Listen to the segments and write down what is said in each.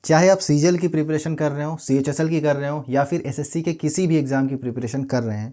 चाहे आप सीजीएल की प्रिपरेशन कर रहे हो, सीएचएसएल की कर रहे हो या फिर एसएससी के किसी भी एग्ज़ाम की प्रिपरेशन कर रहे हैं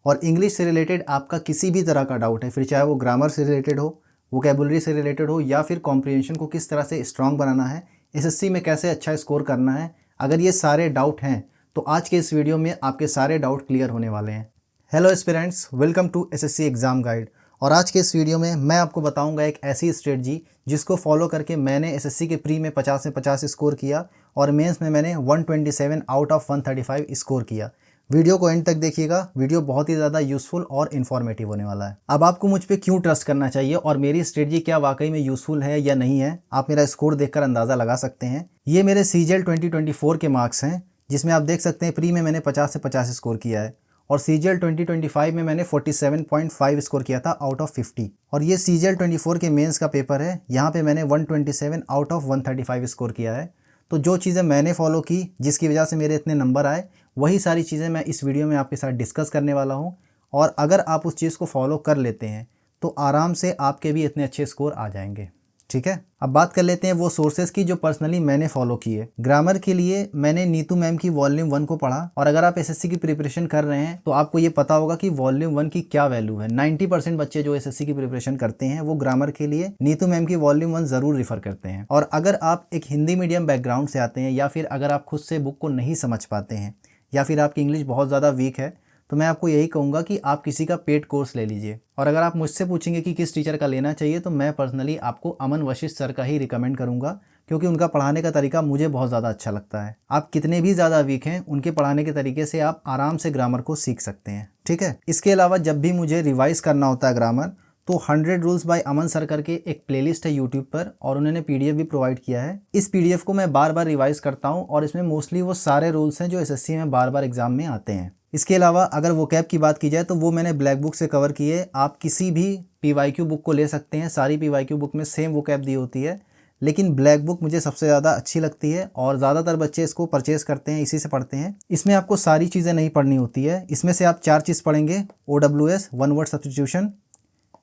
और इंग्लिश से रिलेटेड आपका किसी भी तरह का डाउट है, फिर चाहे वो ग्रामर से रिलेटेड हो, वोकेबुलरी से रिलेटेड हो या फिर कॉम्प्रिहेंशन को किस तरह से स्ट्रॉन्ग बनाना है, एसएससी में कैसे अच्छा स्कोर करना है, अगर ये सारे डाउट हैं तो आज के इस वीडियो में आपके सारे डाउट क्लियर होने वाले हैं। Hello aspirants, welcome to SSC exam guide. और आज के इस वीडियो में मैं आपको बताऊंगा एक ऐसी स्ट्रेटजी जिसको फॉलो करके मैंने एसएससी के प्री में 50 में 50 स्कोर किया और मेंस में मैंने 127 आउट ऑफ 135 स्कोर किया। वीडियो को एंड तक देखिएगा, वीडियो बहुत ही ज़्यादा यूज़फुल और इन्फॉर्मेटिव होने वाला है। अब आपको मुझ पे क्यों ट्रस्ट करना चाहिए और मेरी स्ट्रेटजी क्या वाकई में यूज़फुल है या नहीं है, आप मेरा स्कोर देखकर अंदाज़ा लगा सकते हैं। ये मेरे सीजीएल 2024 के मार्क्स हैं, जिसमें आप देख सकते हैं प्री में मैंने 50 से 50 स्कोर किया है और सीजीएल 2025 में मैंने 47.5 स्कोर किया था आउट ऑफ 50। और ये सीजीएल 24 के मेंस का पेपर है, यहाँ पे मैंने 127 आउट ऑफ 135 स्कोर किया है। तो जो चीज़ें मैंने फॉलो की जिसकी वजह से मेरे इतने नंबर आए, वही सारी चीज़ें मैं इस वीडियो में आपके साथ डिस्कस करने वाला हूँ। और अगर आप उस चीज़ को फॉलो कर लेते हैं तो आराम से आपके भी इतने अच्छे स्कोर आ जाएंगे। ठीक है, अब बात कर लेते हैं वो सोर्सेज की जो पर्सनली मैंने फॉलो किए। ग्रामर के लिए मैंने नीतू मैम की वॉल्यूम 1 को पढ़ा और अगर आप एसएससी की प्रिपरेशन कर रहे हैं तो आपको ये पता होगा कि वॉल्यूम 1 की क्या वैल्यू है। 90% बच्चे जो एसएससी की प्रिपरेशन करते हैं वो ग्रामर के लिए नीतू मैम की वॉल्यूम 1 जरूर रिफर करते हैं। और अगर आप एक हिंदी मीडियम बैकग्राउंड से आते हैं या फिर अगर आप खुद से बुक को नहीं समझ पाते हैं या फिर आपकी इंग्लिश बहुत ज़्यादा वीक है, तो मैं आपको यही कहूँगा कि आप किसी का पेड कोर्स ले लीजिए। और अगर आप मुझसे पूछेंगे कि किस टीचर का लेना चाहिए, तो मैं पर्सनली आपको अमन वशिष्ठ सर का ही रिकमेंड करूँगा, क्योंकि उनका पढ़ाने का तरीका मुझे बहुत ज़्यादा अच्छा लगता है। आप कितने भी ज़्यादा वीक हैं, उनके पढ़ाने के तरीके से आप आराम से ग्रामर को सीख सकते हैं। ठीक है, इसके अलावा जब भी मुझे रिवाइज़ करना होता है ग्रामर, तो 100 रूल्स बाय अमन सर करके एक प्लेलिस्ट है यूट्यूब पर और उन्होंने पीडीएफ भी प्रोवाइड किया है। इस पीडीएफ को मैं बार बार रिवाइज करता हूँ और इसमें मोस्टली वो सारे रूल्स हैं जो एसएससी में बार बार एग्जाम में आते हैं। इसके अलावा अगर वोकैब की बात की जाए तो वो मैंने ब्लैक बुक से कवर किए। आप किसी भी पीवाईक्यू बुक को ले सकते हैं, सारी पीवाईक्यू बुक में सेम वोकैब दी होती है, लेकिन ब्लैक बुक मुझे सबसे ज़्यादा अच्छी लगती है और ज़्यादातर बच्चे इसको परचेज़ करते हैं, इसी से पढ़ते हैं। इसमें आपको सारी चीज़ें नहीं पढ़नी होती है, इसमें से आप 4 चीज़ पढ़ेंगे: OWS, one word substitution,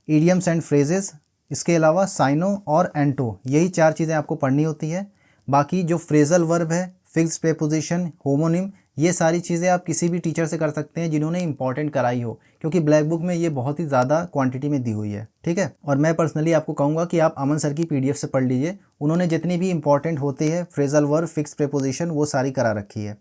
idioms and phrases, इसके अलावा साइनो और एंटो, यही 4 चीज़ें आपको पढ़नी होती है। बाकी जो फ्रेजल वर्ब है, फिक्स्ड प्रीपोजिशन, होमोनिम, ये सारी चीज़ें आप किसी भी टीचर से कर सकते हैं जिन्होंने इंपॉर्टेंट कराई हो, क्योंकि ब्लैक बुक में ये बहुत ही ज़्यादा क्वांटिटी में दी हुई है। ठीक है, और मैं पर्सनली आपको कहूँगा कि आप अमन सर की पीडीएफ से पढ़ लीजिए। उन्होंने जितनी भी इंपॉर्टेंट होते हैं फ्रेजल वर्ब, फिक्स्ड प्रीपोजिशन, वो सारी करा रखी है।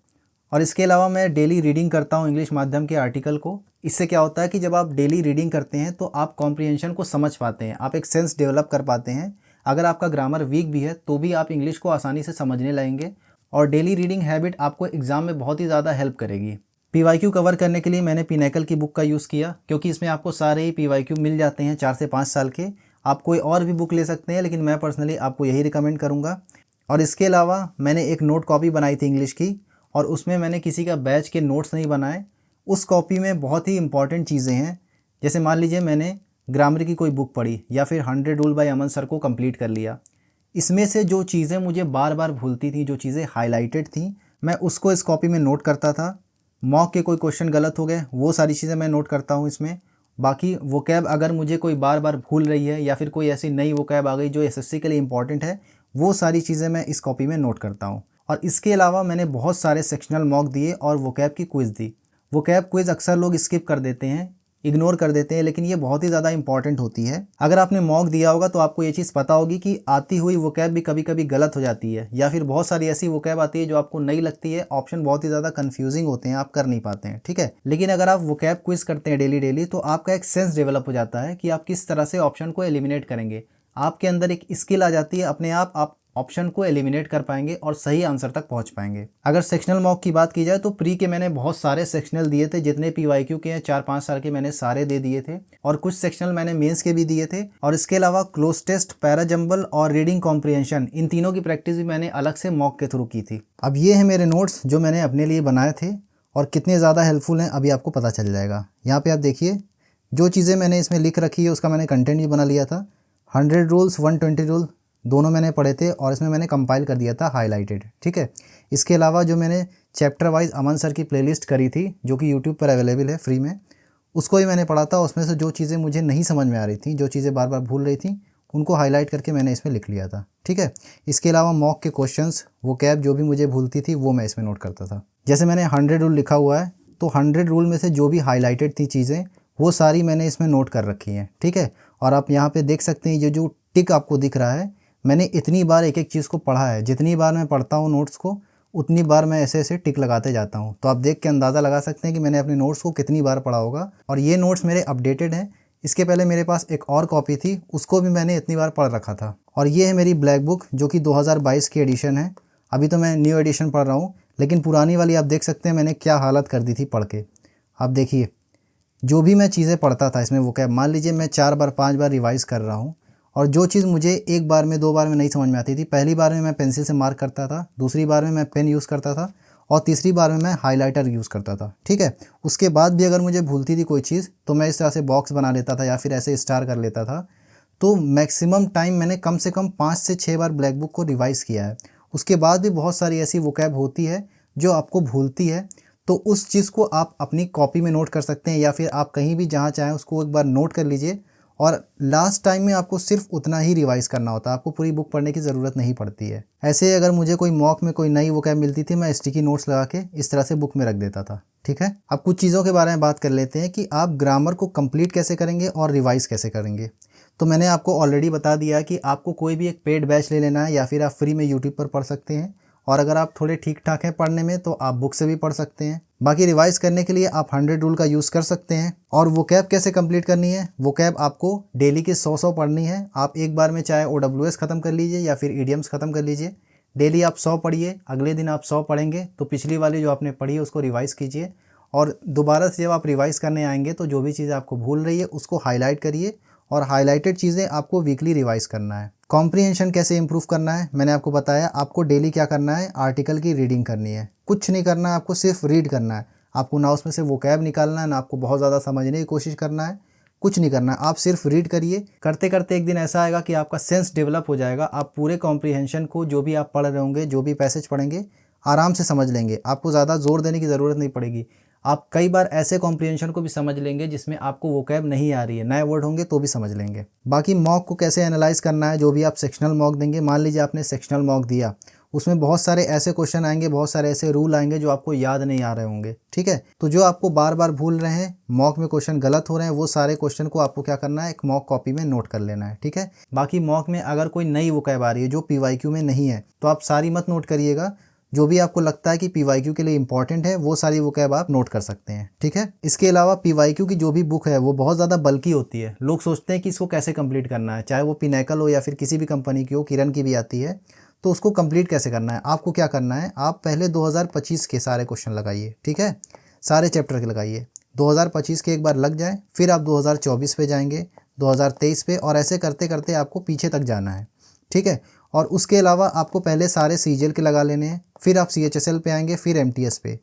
और इसके अलावा मैं डेली रीडिंग करता हूँ इंग्लिश माध्यम के आर्टिकल को। इससे क्या होता है कि जब आप डेली रीडिंग करते हैं तो आप कॉम्प्रिहेंशन को समझ पाते हैं, आप एक सेंस डेवलप कर पाते हैं। अगर आपका ग्रामर वीक भी है तो भी आप इंग्लिश को आसानी से समझने लगेंगे और डेली रीडिंग हैबिट आपको एग्जाम में बहुत ही ज़्यादा हेल्प करेगी। पीवाईक्यू कवर करने के लिए मैंने पिनेकल की बुक का यूज़ किया, क्योंकि इसमें आपको सारे ही पीवाईक्यू मिल जाते हैं 4 से 5 साल के। आप कोई और भी बुक ले सकते हैं, लेकिन मैं पर्सनली आपको यही रिकमेंड करूँगा। और इसके अलावा मैंने एक नोट कॉपी बनाई थी इंग्लिश की, और उसमें मैंने किसी का बैच के नोट्स नहीं बनाए। उस कॉपी में बहुत ही इंपॉर्टेंट चीज़ें हैं, जैसे मान लीजिए मैंने ग्रामर की कोई बुक पढ़ी या फिर 100 रूल बाय अमन सर को कंप्लीट कर लिया। इसमें से जो चीज़ें मुझे बार बार भूलती थी, जो चीज़ें हाईलाइटेड थी, मैं उसको इस कॉपी में नोट करता था। मॉक के कोई क्वेश्चन गलत हो गए, वो सारी चीज़ें मैं नोट करता हूँ इसमें। बाकी वोकैब अगर मुझे कोई बार बार भूल रही है या फिर कोई ऐसी नई वोकैब आ गई जो एसएससी के लिए इंपॉर्टेंट है, वो सारी चीज़ें मैं इस कॉपी में नोट करता हूँ। और इसके अलावा मैंने बहुत सारे सेक्शनल मॉक दिए और वोकैब की क्विज़ दी। वोकैब क्विज़ अक्सर लोग स्किप कर देते हैं, इग्नोर कर देते हैं, लेकिन ये बहुत ही ज़्यादा इंपॉर्टेंट होती है। अगर आपने मॉक दिया होगा तो आपको ये चीज़ पता होगी कि आती हुई वोकैब भी कभी कभी गलत हो जाती है, या फिर बहुत सारी ऐसी वोकैब आती है जो आपको नई लगती है, ऑप्शन बहुत ही ज़्यादा कन्फ्यूजिंग होते हैं, आप कर नहीं पाते हैं। ठीक है, लेकिन अगर आप वोकैब क्विज करते हैं डेली डेली तो आपका एक सेंस डेवलप हो जाता है कि आप किस तरह से ऑप्शन को एलिमिनेट करेंगे। आपके अंदर एक स्किल आ जाती है, अपने आप ऑप्शन को एलिमिनेट कर पाएंगे और सही आंसर तक पहुंच पाएंगे। अगर सेक्शनल मॉक की बात की जाए तो प्री के मैंने बहुत सारे सेक्शनल दिए थे, जितने पीवाईक्यू के हैं 4-5 साल के मैंने सारे दे दिए थे, और कुछ सेक्शनल मैंने मेंस के भी दिए थे। और इसके अलावा क्लोज टेस्ट, पैराजंबल और रीडिंग कॉम्प्रिहेंशन, इन तीनों की प्रैक्टिस भी मैंने अलग से मॉक के थ्रू की थी। अब ये है मेरे नोट्स जो मैंने अपने लिए बनाए थे, और कितने ज़्यादा हेल्पफुल हैं अभी आपको पता चल जाएगा। यहाँ पे आप देखिए, जो चीज़ें मैंने इसमें लिख रखी है उसका मैंने कंटेंट भी बना लिया था। 100 रूल्स, 120 रूल दोनों मैंने पढ़े थे और इसमें मैंने कंपाइल कर दिया था हाईलाइटेड। ठीक है, इसके अलावा जो मैंने चैप्टर वाइज अमन सर की प्लेलिस्ट करी थी जो कि यूट्यूब पर अवेलेबल है फ्री में, उसको ही मैंने पढ़ा था। उसमें से जो चीज़ें मुझे नहीं समझ में आ रही थी, जो चीज़ें बार बार भूल रही थी, उनको हाईलाइट करके मैंने इसमें लिख लिया था। ठीक है, इसके अलावा मॉक के क्वेश्चंस, वोकैब जो भी मुझे भूलती थी वो मैं इसमें नोट करता था। जैसे मैंने 100 रूल लिखा हुआ है, तो 100 रूल में से जो भी हाईलाइटेड थी चीज़ें वो सारी मैंने इसमें नोट कर रखी हैं। ठीक है, और आप यहाँ पे देख सकते हैं ये जो टिक आपको दिख रहा है, मैंने इतनी बार एक एक चीज़ को पढ़ा है। जितनी बार मैं पढ़ता हूँ नोट्स को उतनी बार मैं ऐसे ऐसे टिक लगाते जाता हूँ। तो आप देख के अंदाज़ा लगा सकते हैं कि मैंने अपने नोट्स को कितनी बार पढ़ा होगा। और ये नोट्स मेरे अपडेटेड हैं। इसके पहले मेरे पास एक और कॉपी थी, उसको भी मैंने इतनी बार पढ़ रखा था। और ये है मेरी ब्लैक बुक जो कि 2022 की एडिशन है। अभी तो मैं न्यू एडिशन पढ़ रहा हूँ, लेकिन पुरानी वाली आप देख सकते हैं मैंने क्या हालत कर दी थी पढ़ के। आप देखिए, जो भी मैं चीज़ें पढ़ता था इसमें, वो क्या, मान लीजिए मैं 4 बार 5 बार रिवाइज कर रहा हूँ, और जो चीज़ मुझे एक बार में 2 बार में नहीं समझ में आती थी, पहली बार में मैं पेंसिल से मार्क करता था, दूसरी बार में मैं पेन यूज़ करता था, और तीसरी बार में मैं हाइलाइटर यूज़ करता था। ठीक है, उसके बाद भी अगर मुझे भूलती थी कोई चीज़ तो मैं इस तरह से बॉक्स बना लेता था या फिर ऐसे स्टार कर लेता था। तो मैक्सिमम टाइम मैंने कम से कम 5 से 6 बार ब्लैक बुक को रिवाइज़ किया है। उसके बाद भी बहुत सारी ऐसी वोकैब होती है जो आपको भूलती है, तो उस चीज़ को आप अपनी कॉपी में नोट कर सकते हैं, या फिर आप कहीं भी जहाँ चाहें उसको एक बार नोट कर लीजिए। और लास्ट टाइम में आपको सिर्फ उतना ही रिवाइज़ करना होता है, आपको पूरी बुक पढ़ने की ज़रूरत नहीं पड़ती है। ऐसे अगर मुझे कोई मॉक में कोई नई वोकैब मिलती थी, मैं स्टिकी नोट्स लगा के इस तरह से बुक में रख देता था। ठीक है, अब कुछ चीज़ों के बारे में बात कर लेते हैं कि आप ग्रामर को कंप्लीट कैसे करेंगे और रिवाइज़ कैसे करेंगे। तो मैंने आपको ऑलरेडी बता दिया कि आपको कोई भी एक पेड बैच ले लेना है, या फिर आप फ्री में यूट्यूब पर पढ़ सकते हैं। और अगर आप थोड़े ठीक ठाक हैं पढ़ने में तो आप बुक से भी पढ़ सकते हैं। बाकी रिवाइज करने के लिए आप 100 रूल का यूज़ कर सकते हैं। और वोकैब कैसे कंप्लीट करनी है, वोकैब आपको डेली की 100 पढ़नी है। आप एक बार में चाहे OWS ख़त्म कर लीजिए या फिर ईडियम्स ख़त्म कर लीजिए। डेली आप 100 पढ़िए, अगले दिन आप 100 पढ़ेंगे तो पिछली वाली जो आपने पढ़ी है उसको रिवाइज़ कीजिए। और दोबारा से जब आप रिवाइज़ करने आएंगे तो जो भी चीज़ आपको भूल रही है उसको हाईलाइट करिए, और हाईलाइटेड चीज़ें आपको वीकली रिवाइज़ करना है। कॉम्प्रिहेंशन कैसे इंप्रूव करना है मैंने आपको बताया। आपको डेली क्या करना है, आर्टिकल की रीडिंग करनी है, कुछ नहीं करना है, आपको सिर्फ रीड करना है। आपको ना उसमें से वोकैब निकालना है, ना आपको बहुत ज़्यादा समझने की कोशिश करना है, कुछ नहीं करना है। आप सिर्फ रीड करिए। करते करते एक दिन ऐसा आएगा कि आपका सेंस डेवलप हो जाएगा। आप पूरे कॉम्प्रिहेंशन को, जो भी आप पढ़ रहे होंगे, जो भी पैसेज पढ़ेंगे, आराम से समझ लेंगे। आपको ज़्यादा जोर देने की ज़रूरत नहीं पड़ेगी। आप कई बार ऐसे कॉम्प्रिहेंशन को भी समझ लेंगे जिसमें आपको वोकैब नहीं आ रही है, नए वर्ड होंगे तो भी समझ लेंगे। बाकी मॉक को कैसे एनालाइज करना है, जो भी आप सेक्शनल मॉक देंगे, मान लीजिए आपने सेक्शनल मॉक दिया, उसमें बहुत सारे ऐसे क्वेश्चन आएंगे, बहुत सारे ऐसे रूल आएंगे जो आपको याद नहीं आ रहे होंगे। ठीक है, तो जो आपको बार बार भूल रहे हैं, मॉक में क्वेश्चन गलत हो रहे हैं, वो सारे क्वेश्चन को आपको क्या करना है, एक मॉक कॉपी में नोट कर लेना है। ठीक है, बाकी मॉक में अगर कोई नई वोकैब आ रही है जो PYQ में नहीं है तो आप सारी मत नोट करिएगा। जो भी आपको लगता है कि PYQ के लिए इंपॉर्टेंट है वो सारी वोकैब आप नोट कर सकते हैं। ठीक है, इसके अलावा PYQ की जो भी बुक है वो बहुत ज़्यादा बल्कि होती है। लोग सोचते हैं कि इसको कैसे कंप्लीट करना है, चाहे वो पिनैकल हो या फिर किसी भी कंपनी की हो, किरण की भी आती है, तो उसको कंप्लीट कैसे करना है। आपको क्या करना है, आप पहले 2025 के सारे क्वेश्चन लगाइए। ठीक है, सारे चैप्टर के लगाइए। 2025 के एक बार लग जाए, फिर आप 2024 पे जाएंगे, 2023 पे, और ऐसे करते करते आपको पीछे तक जाना है। ठीक है, और उसके अलावा आपको पहले सारे CGL के लगा लेने हैं, फिर आप CHSL पे आएंगे, फिर MTS पे।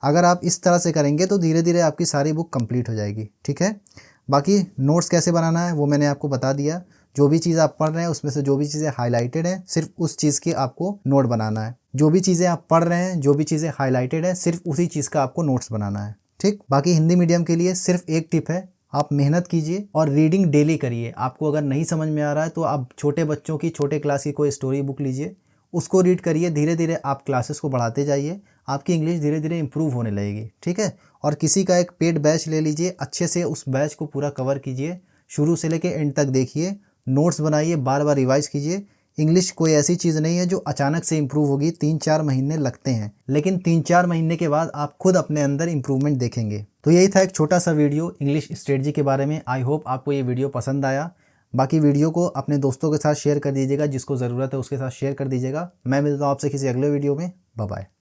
अगर आप इस तरह से करेंगे तो धीरे धीरे आपकी सारी बुक कंप्लीट हो जाएगी। ठीक है, बाकी नोट्स कैसे बनाना है वो मैंने आपको बता दिया। जो भी चीज़ आप पढ़ रहे हैं उसमें से जो भी चीज़ें हाईलाइटेड हैं, सिर्फ उस चीज़ की आपको नोट बनाना है। जो भी चीज़ें आप पढ़ रहे हैं, जो भी चीज़ें हाईलाइटेड है, सिर्फ उसी चीज़ का आपको नोट्स बनाना है। ठीक, बाकी हिंदी मीडियम के लिए सिर्फ एक टिप है, आप मेहनत कीजिए और रीडिंग डेली करिए। आपको अगर नहीं समझ में आ रहा है तो आप छोटे बच्चों की, छोटे क्लास की कोई स्टोरी बुक लीजिए, उसको रीड करिए। धीरे धीरे आप क्लासेस को बढ़ाते जाइए, आपकी इंग्लिश धीरे धीरे इंप्रूव होने लगेगी। ठीक है, और किसी का एक पेड बैच ले लीजिए, अच्छे से उस बैच को पूरा कवर कीजिए, शुरू से लेकर एंड तक देखिए, नोट्स बनाइए, बार बार रिवाइज कीजिए। इंग्लिश कोई ऐसी चीज़ नहीं है जो अचानक से इंप्रूव होगी, 3-4 महीने लगते हैं, लेकिन 3-4 महीने के बाद आप खुद अपने अंदर इंप्रूवमेंट देखेंगे। तो यही था एक छोटा सा वीडियो इंग्लिश स्ट्रेटजी के बारे में। आई होप आपको ये वीडियो पसंद आया। बाकी वीडियो को अपने दोस्तों के साथ शेयर कर दीजिएगा, जिसको ज़रूरत है उसके साथ शेयर कर दीजिएगा। मैं मिलता हूँ आपसे किसी अगले वीडियो में। Bye bye.